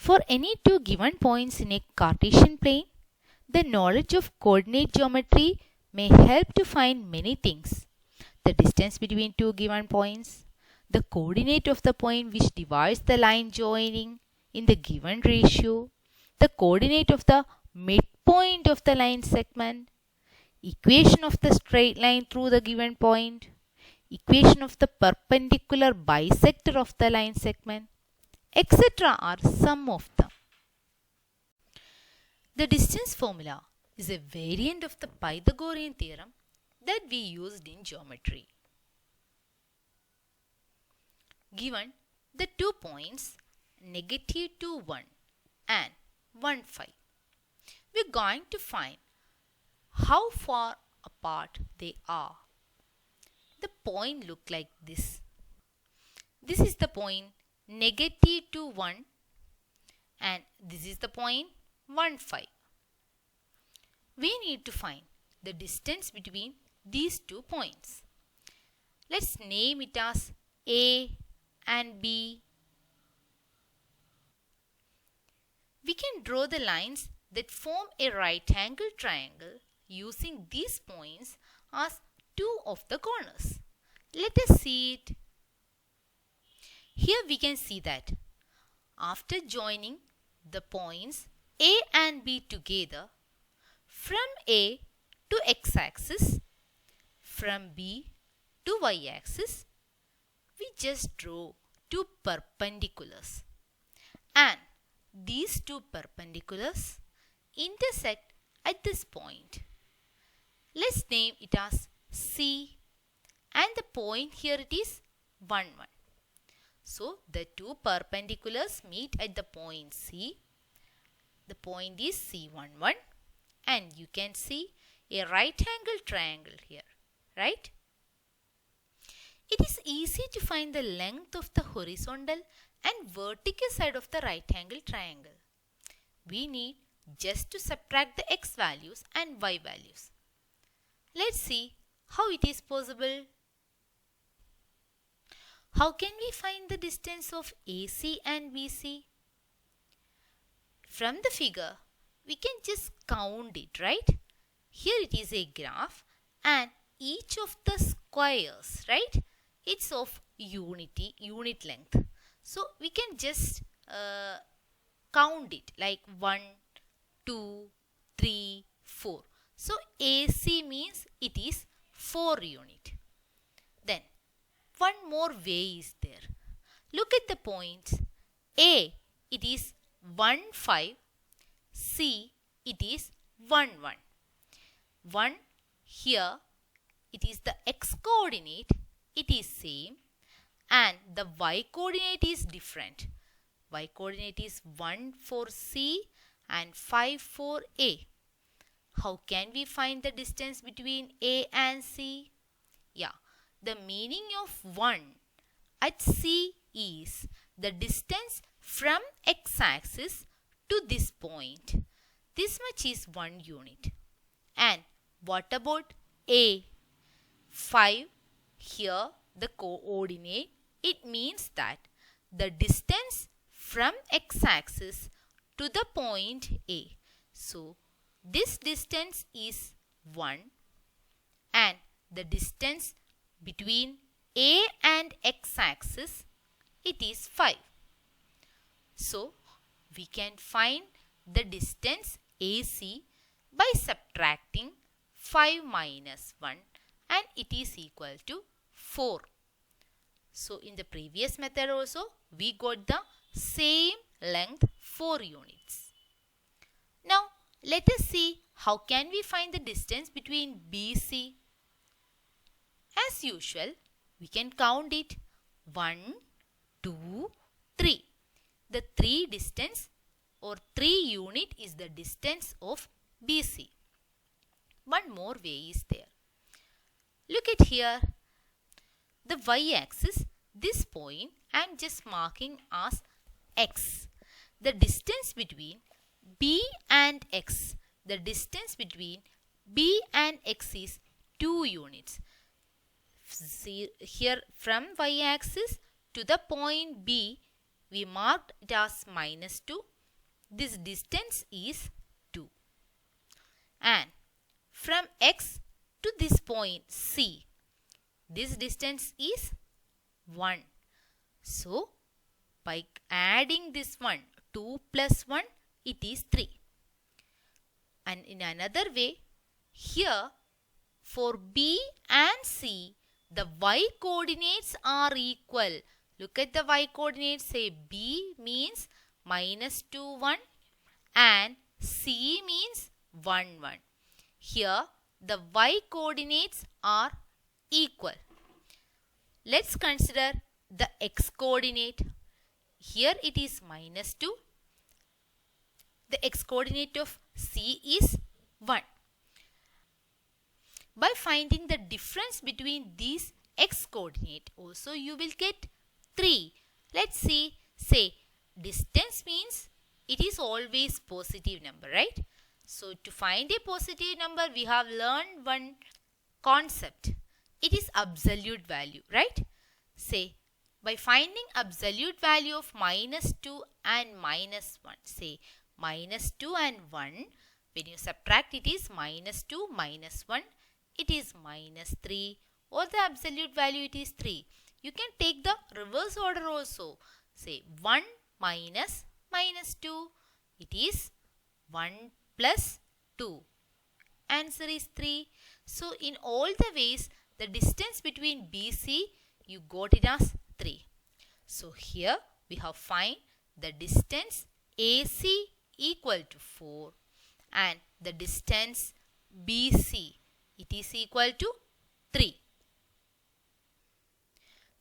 For any two given points in a Cartesian plane, the knowledge of coordinate geometry may help to find many things. The distance between two given points, the coordinate of the point which divides the line joining in the given ratio, the coordinate of the midpoint of the line segment, equation of the straight line through the given point, equation of the perpendicular bisector of the line segment, etc. are some of them. The distance formula is a variant of the Pythagorean theorem that we used in geometry. Given the 2 points -2, 1 and 1, 5, we are going to find how far apart they are. The point look like this. This is the point -2, 1 and this is the point 1, 5. We need to find the distance between these 2 points. Let's name it as A and B. We can draw the lines that form a right angle triangle using these points as 2 of the corners. Let us see it. Here we can see that after joining the points A and B together, from A to x-axis, from B to y-axis, we just draw 2 perpendiculars. And these 2 perpendiculars intersect at this point. Let's name it as C, and the point here it is 1, 1. So the 2 perpendiculars meet at the point C. The point is C11, and you can see a right angle triangle here, right? It is easy to find the length of the horizontal and vertical side of the right angle triangle. We need just to subtract the x values and y values. Let's see how it is possible. How can we find the distance of AC and BC? From the figure, we can just count it, right? Here it is a graph and each of the squares, right? It's of unit length. So we can just count it like 1, 2, 3, 4. So AC means it is 4 unit. Then one more way is there. Look at the points. A, it is 1, 5. C, it is 1, 1. 1 here, it is the x coordinate, it is same, and the y coordinate is different. Y coordinate is 1 for C and 5 for A. How can we find the distance between A and C? Yeah, the meaning of 1 at C is the distance from x-axis to this point. This much is 1 unit. And what about A? 5 here, the coordinate, it means that the distance from x-axis to the point A. So this distance is 1 and the distance between A and x-axis, it is 5. So we can find the distance AC by subtracting 5 minus 1, and it is equal to 4. So in the previous method also we got the same length 4 units. Now let us see how can we find the distance between BC. As usual, we can count it 1, 2, 3. The 3 distance or 3 unit is the distance of BC. One more way is there. Look at here. The y-axis, this point I am just marking as x. The distance between B and x. The distance between B and x is 2 units. See here, from y-axis to the point B, we marked it as -2, this distance is 2. And from x to this point C, this distance is 1. So, by adding this one, 2 plus 1, it is 3. And in another way, here for B and C, the y coordinates are equal. Look at the y coordinates. Say B means minus 2, 1 and C means 1, 1. Here the y coordinates are equal. Let's consider the x coordinate. Here it is minus 2. The x coordinate of C is 1. By finding the difference between these x coordinate, also you will get 3. Let's see. Say distance means it is always positive number, right? So to find a positive number, we have learned one concept. It is absolute value, right? Say by finding absolute value of minus 2 and minus 1. Say minus 2 and 1. When you subtract, it is minus 2 minus 1. It is minus 3, or the absolute value it is 3. You can take the reverse order also. Say 1 minus minus 2. It is 1 plus 2. Answer is 3. So in all the ways, the distance between BC, you got it as 3. So here we have find the distance AC equal to 4 and the distance BC, it is equal to 3.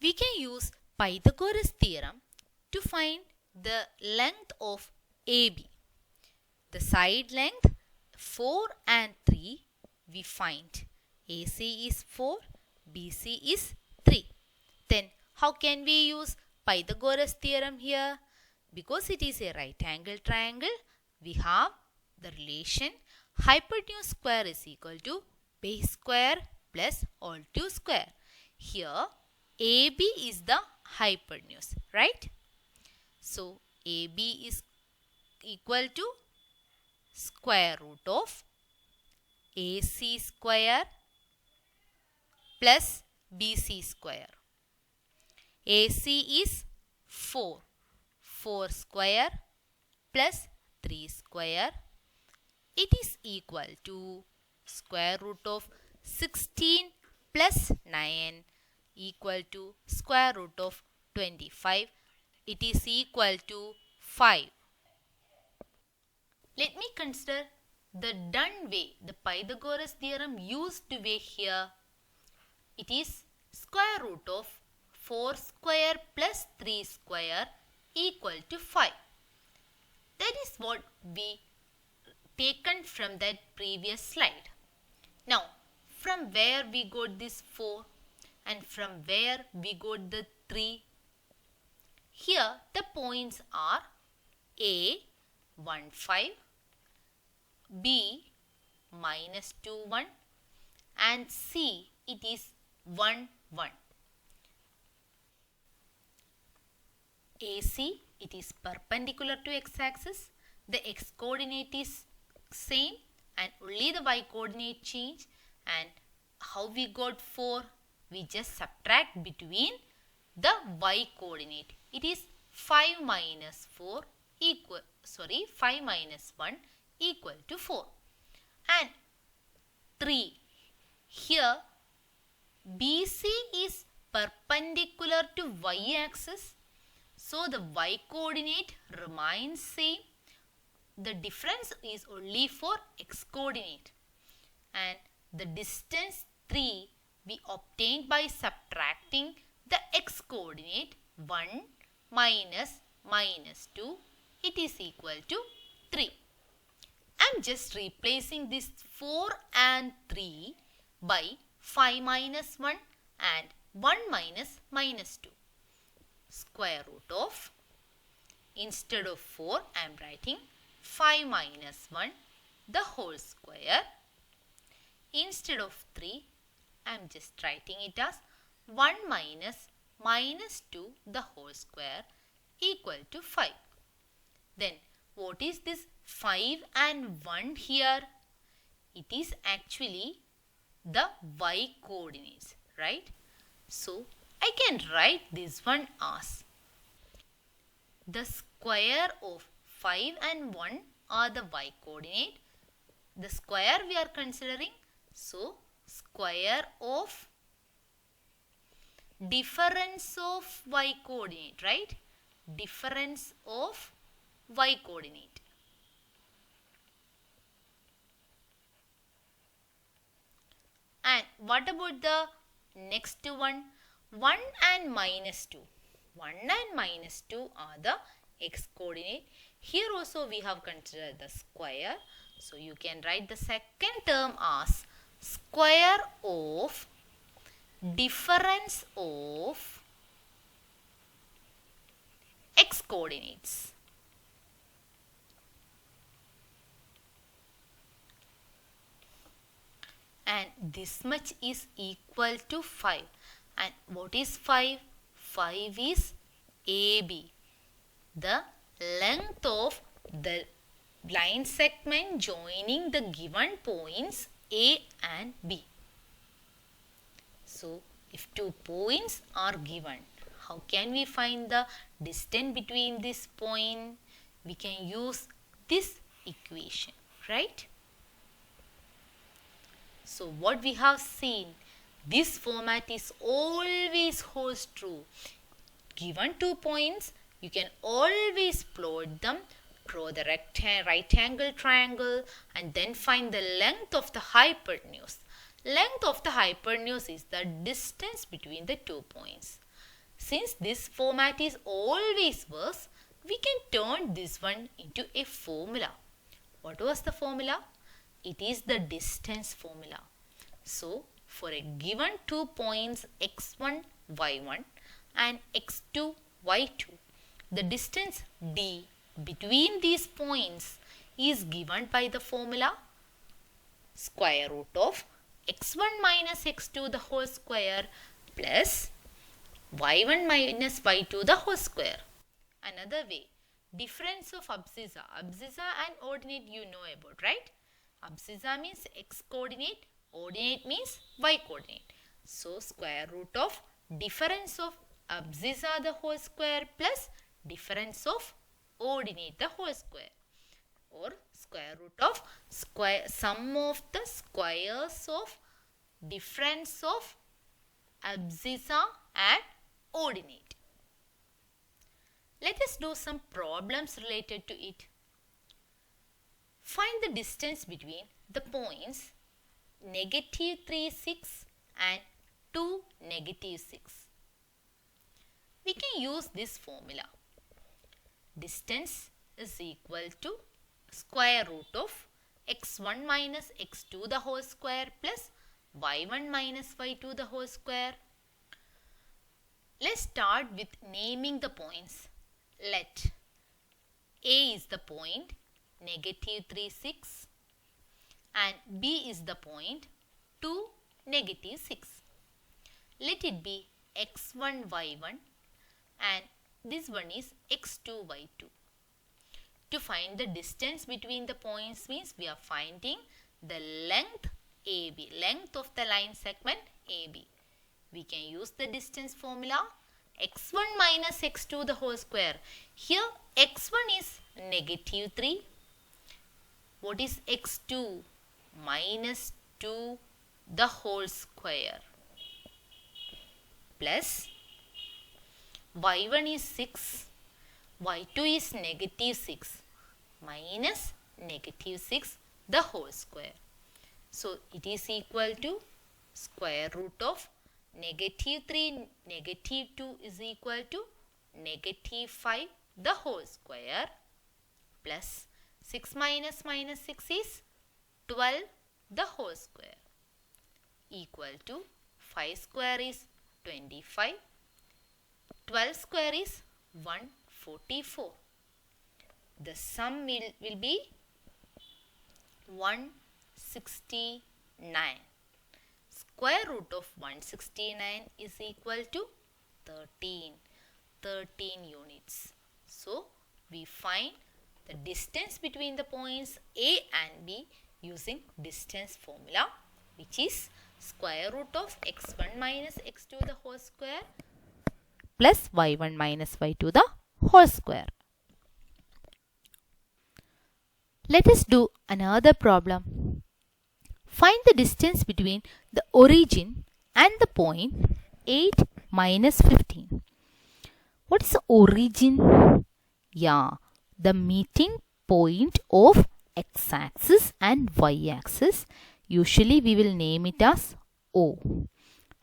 We can use Pythagoras theorem to find the length of AB. The side length 4 and 3 we find. AC is 4, BC is 3. Then how can we use Pythagoras theorem here? Because it is a right angle triangle, we have the relation hypotenuse square is equal to base square plus altitude square. Here AB is the hypotenuse, right? So AB is equal to square root of AC square plus BC square. AC is 4. 4 square plus 3 square. It is equal to square root of 16 plus 9 equal to square root of 25. It is equal to 5. Let me consider the done way, the Pythagoras theorem used way here. It is square root of 4 square plus 3 square equal to 5. That is what we taken from that previous slide. Now, from where we got this 4 and from where we got the 3? Here the points are A 1 5, B minus 2 1 and C it is 1 1. AC, it is perpendicular to x-axis. The x coordinate is same and only the y coordinate change. And how we got 4? We just subtract between the y coordinate. It is 5 minus 4 equal, 5 minus 1 equal to 4. And 3. Here BC is perpendicular to y-axis. So the y coordinate remains same. The difference is only for x coordinate. And the distance 3 we obtained by subtracting the x coordinate 1 minus minus 2. It is equal to 3. I am just replacing this 4 and 3 by 5 minus 1 and 1 minus minus 2. Square root of, instead of 4 I am writing 5 minus 1 the whole square. Instead of 3 I am just writing it as 1 minus minus 2 the whole square equal to 5. Then what is this 5 and 1 here? It is actually the y coordinates, right? So I can write this one as the square of 5 and 1 are the y coordinate. The square we are considering, so square of difference of y coordinate, right? Difference of y coordinate. And what about the next one? 1 and minus 2. 1 and minus 2 are the x coordinate. Here also we have considered the square. So you can write the second term as square of difference of x coordinates. And this much is equal to 5. And what is 5? 5 is AB, the length of the line segment joining the given points A and B. So, if two points are given, how can we find the distance between this point? We can use this equation, right? So, what we have seen, this format is always holds true. Given 2 points, you can always plot them, draw the right angle triangle, and then find the length of the hypotenuse. Length of the hypotenuse is the distance between the 2 points. Since this format is always works, we can turn this one into a formula. What was the formula? It is the distance formula. So, for a given 2 points x1, y1 and x2, y2, the distance d between these points is given by the formula square root of x1 minus x2 the whole square plus y1 minus y2 the whole square. Another way, difference of abscissa. Abscissa and ordinate you know about, right? Abscissa means x coordinate, ordinate means y coordinate. So, square root of difference of abscissa the whole square plus difference of ordinate the whole square, or square root of sum of the squares of difference of abscissa and ordinate. Let us do some problems related to it. Find the distance between the points -3, 6 and 2, -6. We can use this formula. Distance is equal to square root of x1 minus x2 the whole square plus y1 minus y2 the whole square. Let's start with naming the points. Let A is the point -3, 6 and B is the point 2, -6. Let it be x1, y1 and this one is x2, y2. To find the distance between the points means we are finding the length AB, length of the line segment AB. We can use the distance formula x1 minus x2 the whole square. Here x1 is -3. What is x2? -2 the whole square plus y1 is 6, y2 is -6 minus -6 the whole square. So, it is equal to square root of -3, -2 is equal to -5 the whole square plus 6 minus -6 is 12 the whole square equal to 5 square is 25. 12 square is 144. The sum will be 169. Square root of 169 is equal to 13 units. So, we find the distance between the points A and B using distance formula, which is square root of x1 minus x2 the whole square plus y1 minus y2 the whole square. Let us do another problem. Find the distance between the origin and the point 8 minus 15. What is the origin? Yeah, the meeting point of x-axis and y-axis. Usually we will name it as O.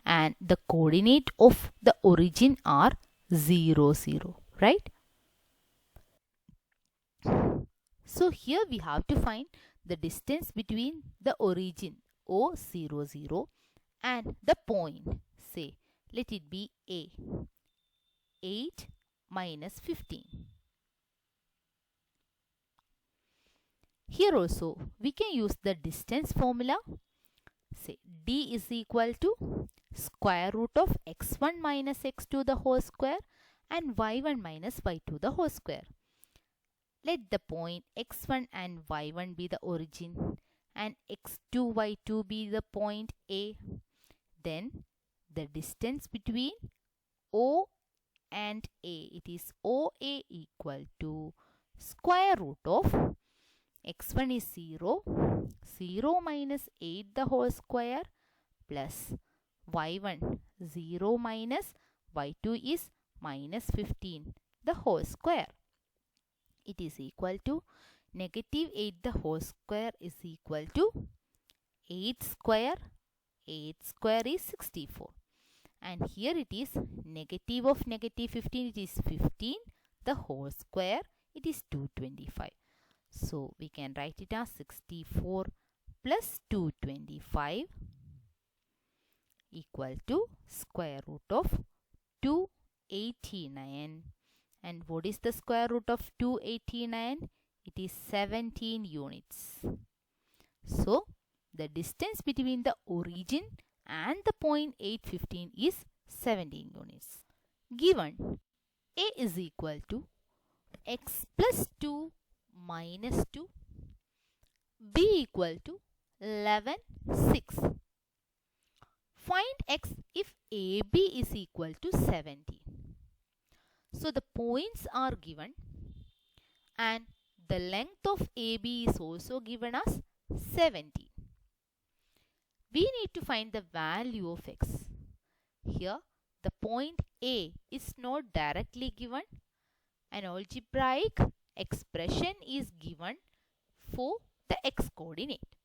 And the coordinate of the origin are 0, 0, right? So here we have to find the distance between the origin O 0, 0 and the point, say, let it be A, 8 minus 15. Here also we can use the distance formula. Say D is equal to square root of x1 minus x2 the whole square and y1 minus y2 the whole square. Let the point x1 and y1 be the origin and x2, y2 be the point A. Then the distance between O and A, it is OA equal to square root of x1 is 0, 0 minus 8 the whole square plus y1, 0 minus y2 is minus 15 the whole square. It is equal to negative 8 the whole square is equal to 8 square. 8 square is 64. And here it is negative of negative 15. It is 15. The whole square, it is 225. So we can write it as 64 plus 225 equal to square root of 289. And what is the square root of 289? It is 17 units. So, the distance between the origin and the point 815 is 17 units. Given A is equal to x plus 2 minus 2, B equal to 11, 6. Find x if AB is equal to 17. So the points are given and the length of AB is also given as 17. We need to find the value of x. Here the point A is not directly given. An algebraic expression is given for the x coordinate.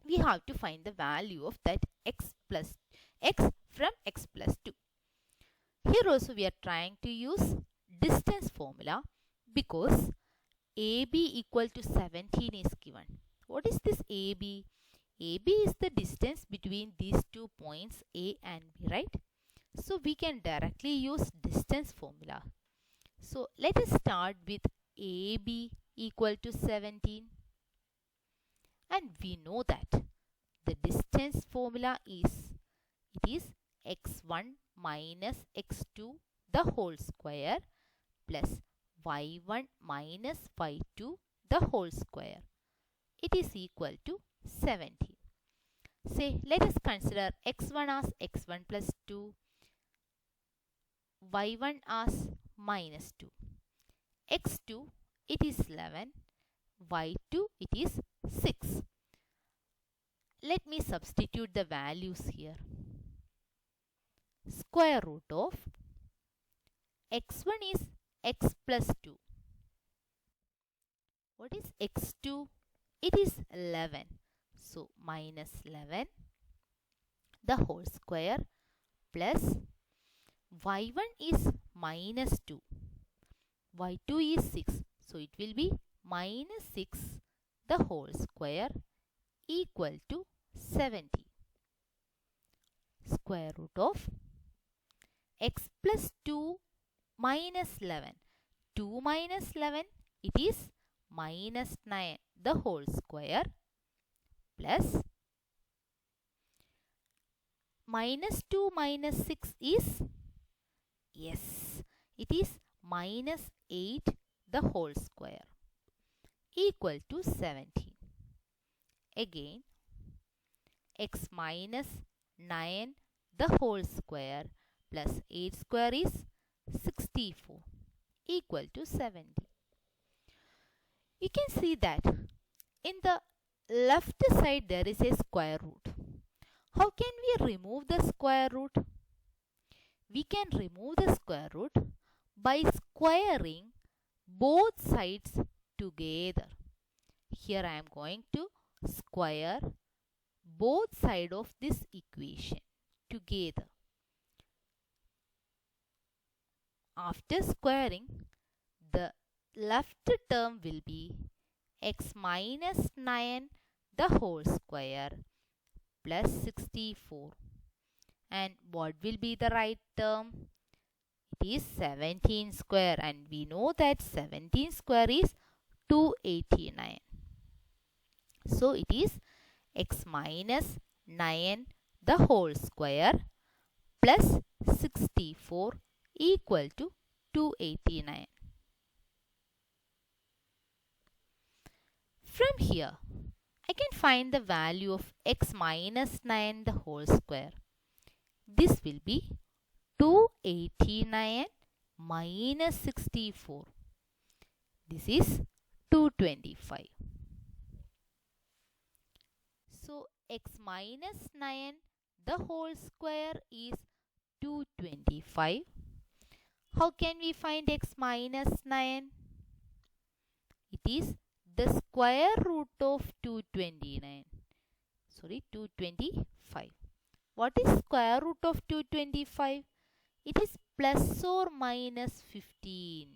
We have to find the value of that x from x plus 2. Here also we are trying to use distance formula because AB equal to 17 is given. What is this AB? AB is the distance between these 2 points A and B, right? So we can directly use distance formula. So let us start with AB equal to 17. And we know that the distance formula is, it is x1 minus x2 the whole square plus y1 minus y2 the whole square. It is equal to 17. Say, let us consider x1 as x1 plus 2, y1 as minus 2. x2, it is 11, y2, it is 6. Let me substitute the values here. Square root of x1 is x plus 2. What is x2? It is 11. So minus 11 the whole square plus y1 is minus 2. y2 is 6. So it will be minus 6 the whole square equal to 70. Square root of x plus 2 minus 11. 2 minus 11, it is minus 9 the whole square plus minus 2 minus 6 is, yes, it is minus 8 the whole square. equal to 17. Again, x minus 9 the whole square plus 8 square is 64 equal to 70. You can see that in the left side there is a square root. How can we remove the square root? We can remove the square root by squaring both sides together. Here I am going to square both sides of this equation together. After squaring, the left term will be x minus 9 the whole square plus 64. And what will be the right term? It is 17 square, and we know that 17 square is 289. So it is x minus 9 the whole square plus 64 equal to 289. From here, I can find the value of x minus 9 the whole square. This will be 289 minus 64. This is 225. So x minus 9 the whole square is 225. How can we find x minus 9? It is the square root of 225. What is square root of 225? It is plus or minus 15.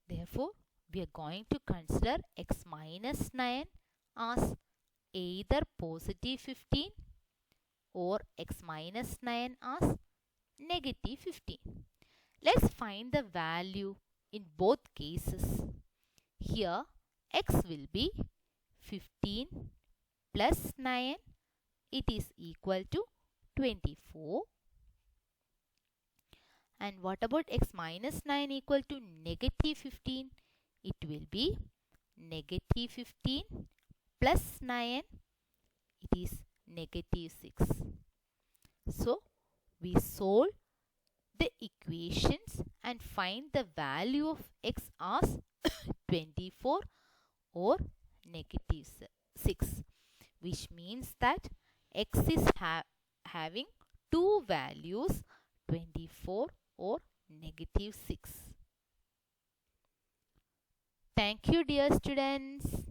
Therefore, we are going to consider x minus 9 as either positive 15 or x minus 9 as negative 15. Let's find the value in both cases. Here, x will be 15 plus 9. It is equal to 24. And what about x minus 9 equal to negative 15? It will be negative 15 plus 9. It is negative 6. So, we solve the equations and find the value of x as 24 or negative 6, which means that x is having two values, 24 or negative 6. Thank you, dear students.